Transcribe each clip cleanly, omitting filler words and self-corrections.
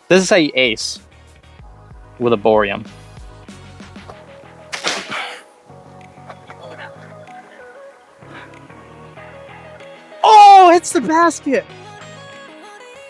This is how you ace with a Borium. Oh, it's the basket!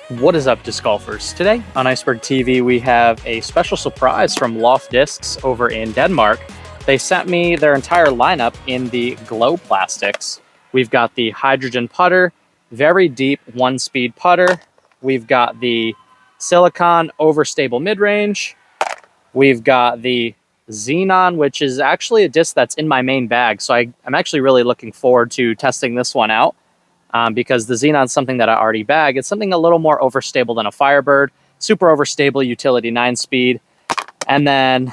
What is up, disc golfers? Today on Iceberg TV, we have a special surprise from Loft Discs over in Denmark. They sent me their entire lineup in the glow plastics. We've got the hydrogen putter, very deep one-speed putter. We've got the silicon overstable mid-range. We've got the Xenon, which is actually a disc that's in my main bag. So I'm actually really looking forward to testing this one out because the Xenon is something that I already bag. It's something a little more overstable than a Firebird. Super overstable utility 9-speed. And then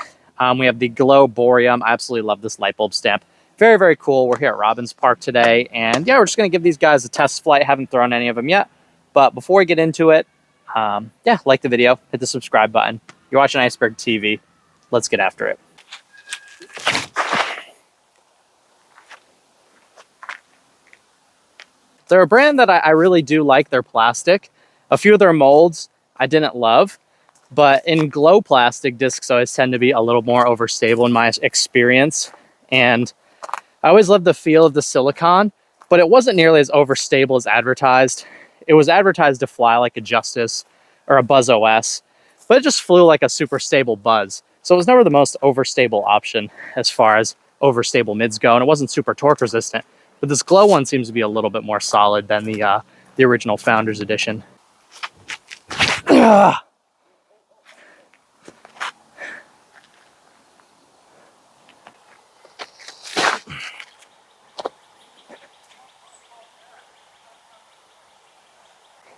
we have the Glow Borium. I absolutely love this light bulb stamp. Very, very cool. We're here at Robbins Park today. And yeah, we're just going to give these guys a test flight. Haven't thrown any of them yet. But before we get into it, yeah, like the video, hit the subscribe button. You're watching Iceberg TV. Let's get after it. They're a brand that I really do like their plastic. A few of their molds I didn't love, but in glow plastic, discs always tend to be a little more overstable in my experience. And I always loved the feel of the silicone, but it wasn't nearly as overstable as advertised. It was advertised to fly like a Justice or a Buzz OS, but it just flew like a super stable Buzz. So it was never the most overstable option as far as overstable mids go, and it wasn't super torque resistant. But this glow one seems to be a little bit more solid than the original Founders Edition. Ugh.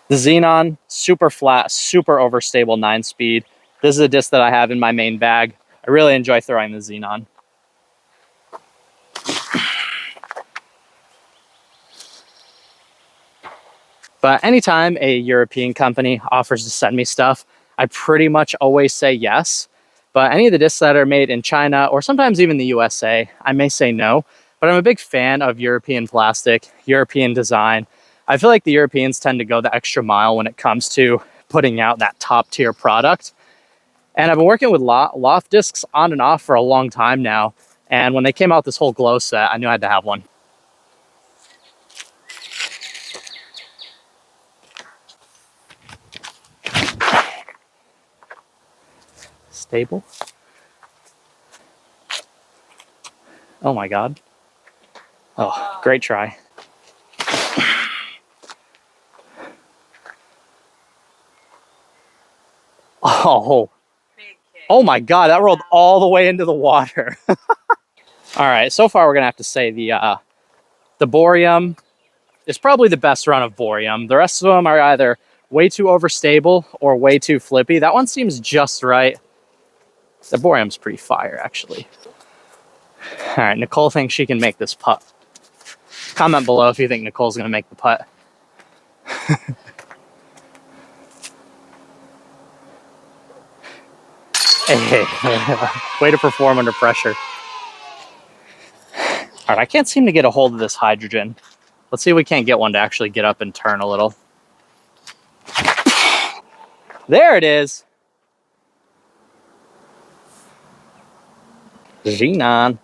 The Xenon, super flat, super overstable 9-speed. This is a disc that I have in my main bag. I really enjoy throwing the Xenon. But anytime a European company offers to send me stuff, I pretty much always say yes. But any of the discs that are made in China or sometimes even the USA, I may say no. But I'm a big fan of European plastic, European design. I feel like the Europeans tend to go the extra mile when it comes to putting out that top tier product. And I've been working with Loft discs on and off for a long time now. And when they came out with this whole glow set, I knew I had to have one. Stable. Oh my God. Oh, great try. Oh my God, that rolled all the way into the water. All right, so far we're gonna have to say the Borium is probably the best run of Borium. The rest of them are either way too overstable or way too flippy. That one seems just right. The Borium's pretty fire, actually. All right, Nicole thinks she can make this putt. Comment below if you think Nicole's gonna make the putt. Hey, way to perform under pressure. All right, I can't seem to get a hold of this hydrogen. Let's see if we can't get one to actually get up and turn a little. There it is. Xenon.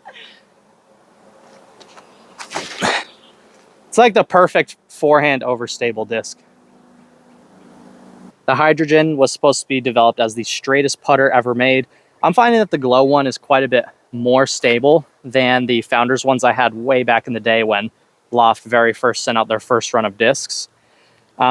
It's like the perfect forehand overstable disc. The hydrogen was supposed to be developed as the straightest putter ever made. I'm finding that the glow one is quite a bit more stable than the Founders ones I had way back in the day when Loft very first sent out their first run of discs.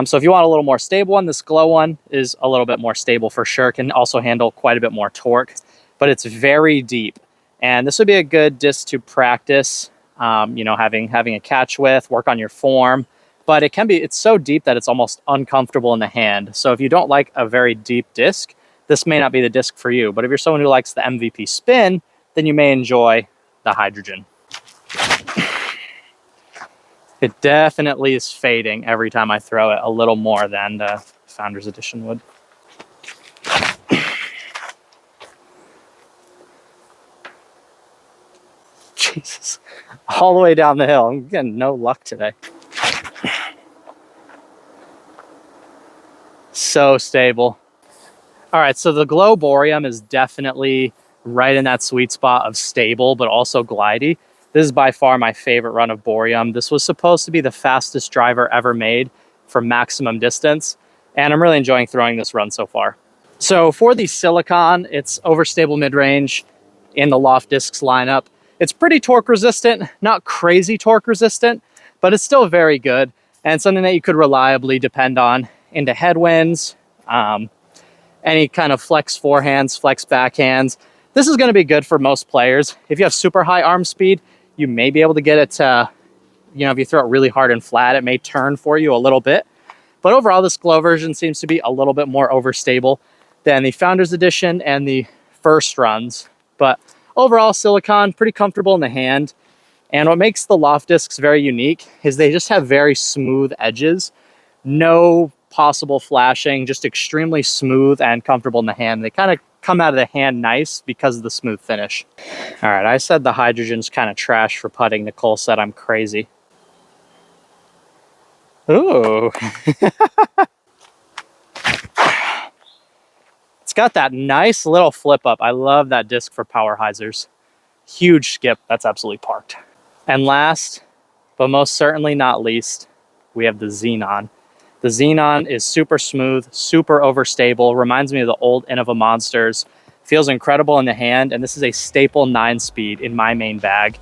So if you want a little more stable one, this glow one is a little bit more stable for sure. Can also handle quite a bit more torque, but it's very deep. And this would be a good disc to practice, you know, having a catch with, work on your form. But it's so deep that it's almost uncomfortable in the hand. So if you don't like a very deep disc, this may not be the disc for you. But if you're someone who likes the MVP spin, then you may enjoy the hydrogen. It definitely is fading every time I throw it, a little more than the Founders Edition would. Jesus, all the way down the hill. I'm getting no luck today. So stable. All right, so the Glow Borium is definitely right in that sweet spot of stable, but also glidey. This is by far my favorite run of Borium. This was supposed to be the fastest driver ever made for maximum distance, and I'm really enjoying throwing this run so far. So for the Silicon, it's overstable mid-range in the Loft Discs lineup. It's pretty torque resistant, not crazy torque resistant, but it's still very good and something that you could reliably depend on into headwinds, any kind of flex forehands, flex backhands. This is going to be good for most players. If you have super high arm speed, you may be able to get it to, if you throw it really hard and flat, it may turn for you a little bit. But overall, this Glow version seems to be a little bit more overstable than the Founders Edition and the first runs. But overall, Silicon, pretty comfortable in the hand. And what makes the Loft Discs very unique is they just have very smooth edges. No possible flashing, just extremely smooth and comfortable in the hand. They kind of come out of the hand nice because of the smooth finish. All right, I said the hydrogen's kind of trash for putting. Nicole said I'm crazy. Ooh. It's got that nice little flip up. I love that disc for power hyzers. Huge skip, that's absolutely parked. And last, but most certainly not least, we have the Xenon. The Xenon is super smooth, super overstable, reminds me of the old Innova Monsters. Feels incredible in the hand, and this is a staple 9-speed in my main bag.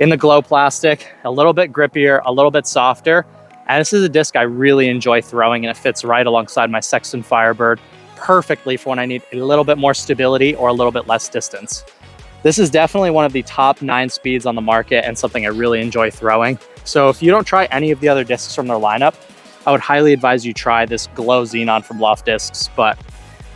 In the Glow plastic, a little bit grippier, a little bit softer, and this is a disc I really enjoy throwing, and it fits right alongside my Sexton Firebird perfectly for when I need a little bit more stability or a little bit less distance. This is definitely one of the top 9 speeds on the market and something I really enjoy throwing. So if you don't try any of the other discs from their lineup, I would highly advise you try this Glow Xenon from Loft Discs. But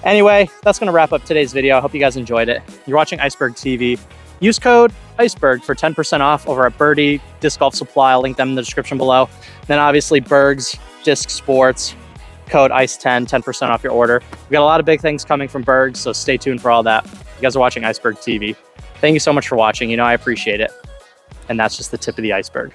anyway, that's going to wrap up today's video. I hope you guys enjoyed it. You're watching Iceberg TV. Use code Iceberg for 10% off over at Birdie Disc Golf Supply. I'll link them in the description below. Then obviously Berg's Disc Sports, code ICE10, 10% off your order. We've got a lot of big things coming from Berg, so stay tuned for all that. You guys are watching Iceberg TV. Thank you so much for watching. I appreciate it. And that's just the tip of the iceberg.